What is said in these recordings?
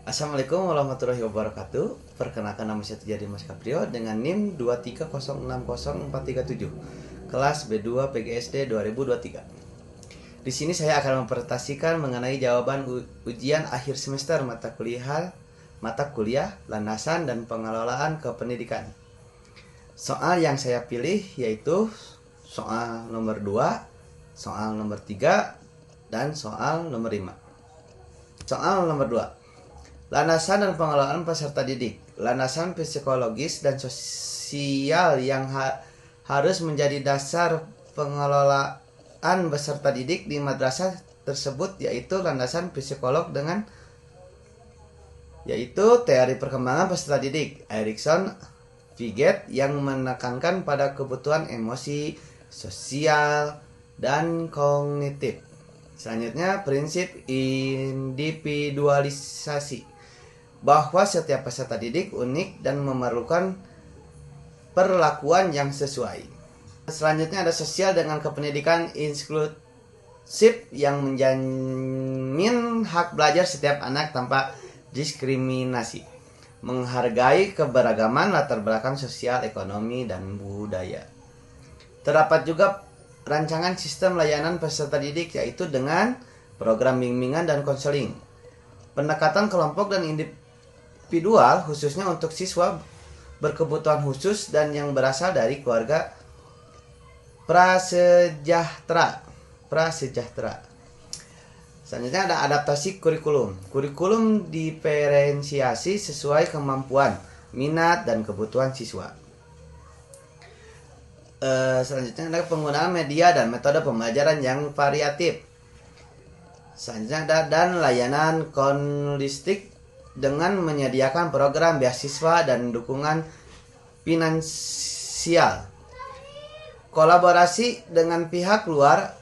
Assalamualaikum warahmatullahi wabarakatuh. Perkenalkan, nama saya Tujadi Mas Kaprio dengan NIM 230604337, kelas B2 PGSD 2023. Di sini saya akan mempresentasikan mengenai jawaban ujian akhir semester mata kuliah landasan dan pengelolaan kependidikan. Soal yang saya pilih yaitu soal nomor 2, soal nomor 3, dan soal nomor 5. Soal nomor 2. Landasan dan pengelolaan peserta didik. Landasan psikologis dan sosial yang harus menjadi dasar pengelolaan peserta didik di madrasah tersebut yaitu landasan psikolog yaitu teori perkembangan peserta didik Erikson Piaget yang menekankan pada kebutuhan emosi, sosial, dan kognitif. Selanjutnya, prinsip individualisasi, bahwa setiap peserta didik unik dan memerlukan perlakuan yang sesuai. Selanjutnya ada sosial dengan kependidikan inklusif yang menjamin hak belajar setiap anak tanpa diskriminasi, menghargai keberagaman latar belakang sosial, ekonomi, dan budaya. Terdapat juga rancangan sistem layanan peserta didik yaitu dengan program bimbingan dan konseling, pendekatan kelompok dan individual khususnya untuk siswa berkebutuhan khusus dan yang berasal dari keluarga prasejahtera. Selanjutnya ada adaptasi kurikulum. Kurikulum diferensiasi sesuai kemampuan, minat, dan kebutuhan siswa. Selanjutnya ada penggunaan media dan metode pembelajaran yang variatif. Selanjutnya ada dan layanan holistik dengan menyediakan program beasiswa dan dukungan finansial. Kolaborasi dengan pihak luar,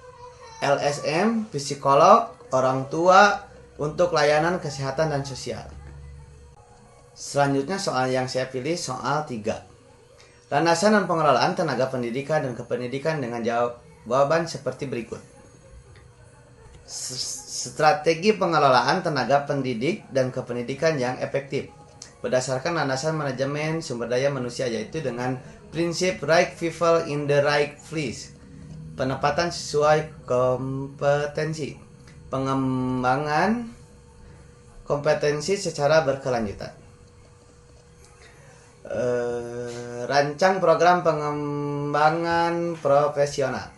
LSM, psikolog, orang tua untuk layanan kesehatan dan sosial. Selanjutnya soal yang saya pilih soal 3. Landasan dan pengelolaan tenaga pendidikan dan kependidikan dengan jawaban seperti berikut. Strategi pengelolaan tenaga pendidik dan kependidikan yang efektif berdasarkan landasan manajemen sumber daya manusia yaitu dengan prinsip right people in the right place, penempatan sesuai kompetensi, pengembangan kompetensi secara berkelanjutan, rancang program pengembangan profesional.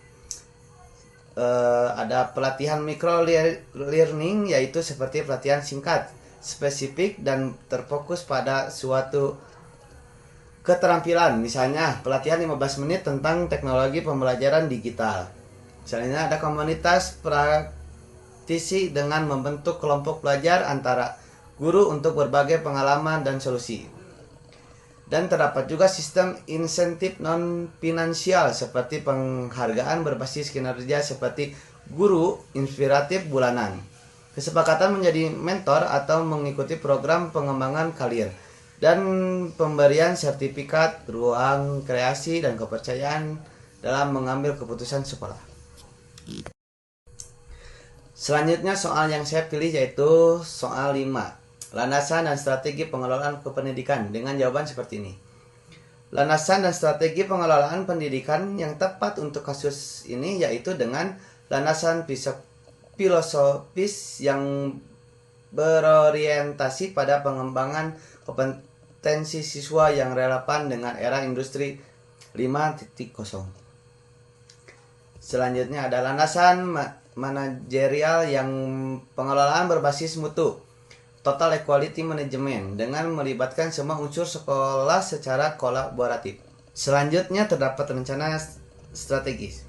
Ada pelatihan micro learning yaitu seperti pelatihan singkat, spesifik, dan terfokus pada suatu keterampilan. Misalnya pelatihan 15 menit tentang teknologi pembelajaran digital. Misalnya ada komunitas praktisi dengan membentuk kelompok belajar antara guru untuk berbagai pengalaman dan solusi. Dan terdapat juga sistem insentif non-finansial seperti penghargaan berbasis kinerja seperti guru inspiratif bulanan, kesepakatan menjadi mentor atau mengikuti program pengembangan karir, dan pemberian sertifikat, ruang kreasi, dan kepercayaan dalam mengambil keputusan sekolah. Selanjutnya soal yang saya pilih yaitu soal 5. Landasan dan strategi pengelolaan kependidikan dengan jawaban seperti ini. Landasan dan strategi pengelolaan pendidikan yang tepat untuk kasus ini yaitu dengan landasan filosofis yang berorientasi pada pengembangan kompetensi siswa yang relevan dengan era industri 5.0. Selanjutnya ada landasan manajerial yang pengelolaan berbasis mutu, total equality management, dengan melibatkan semua unsur sekolah secara kolaboratif. Selanjutnya terdapat rencana strategis.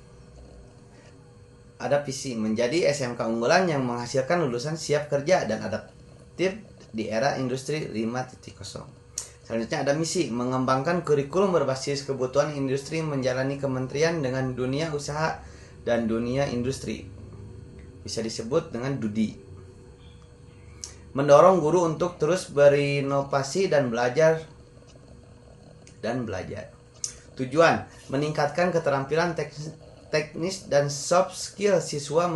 Ada visi menjadi SMK unggulan yang menghasilkan lulusan siap kerja dan adaptif di era industri 5.0. Selanjutnya ada misi mengembangkan kurikulum berbasis kebutuhan industri menjalani kementerian dengan dunia usaha dan dunia industri. Bisa disebut dengan DUDI. Mendorong guru untuk terus berinovasi dan belajar. Tujuan meningkatkan keterampilan teknis dan soft skill siswa,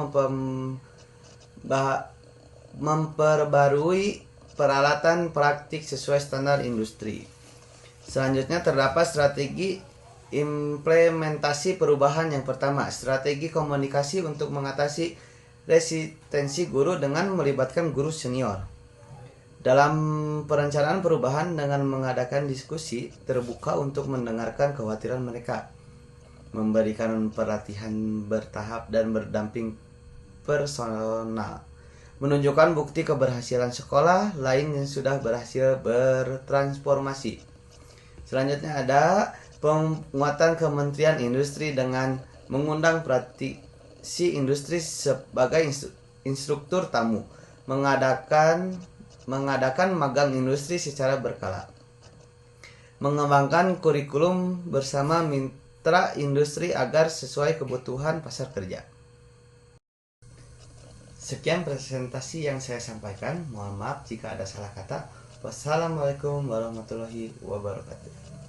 memperbarui peralatan praktik sesuai standar industri. Selanjutnya terdapat strategi implementasi perubahan. Yang pertama, strategi komunikasi untuk mengatasi resistensi guru dengan melibatkan guru senior. Dalam perencanaan perubahan dengan mengadakan diskusi terbuka untuk mendengarkan kekhawatiran mereka, memberikan pelatihan bertahap dan berdamping personal, menunjukkan bukti keberhasilan sekolah lain yang sudah berhasil bertransformasi. Selanjutnya ada penguatan Kementerian Industri dengan mengundang praktisi industri sebagai instruktur tamu, mengadakan magang industri secara berkala, mengembangkan kurikulum bersama mitra industri agar sesuai kebutuhan pasar kerja. Sekian presentasi yang saya sampaikan. Mohon maaf jika ada salah kata. Wassalamualaikum warahmatullahi wabarakatuh.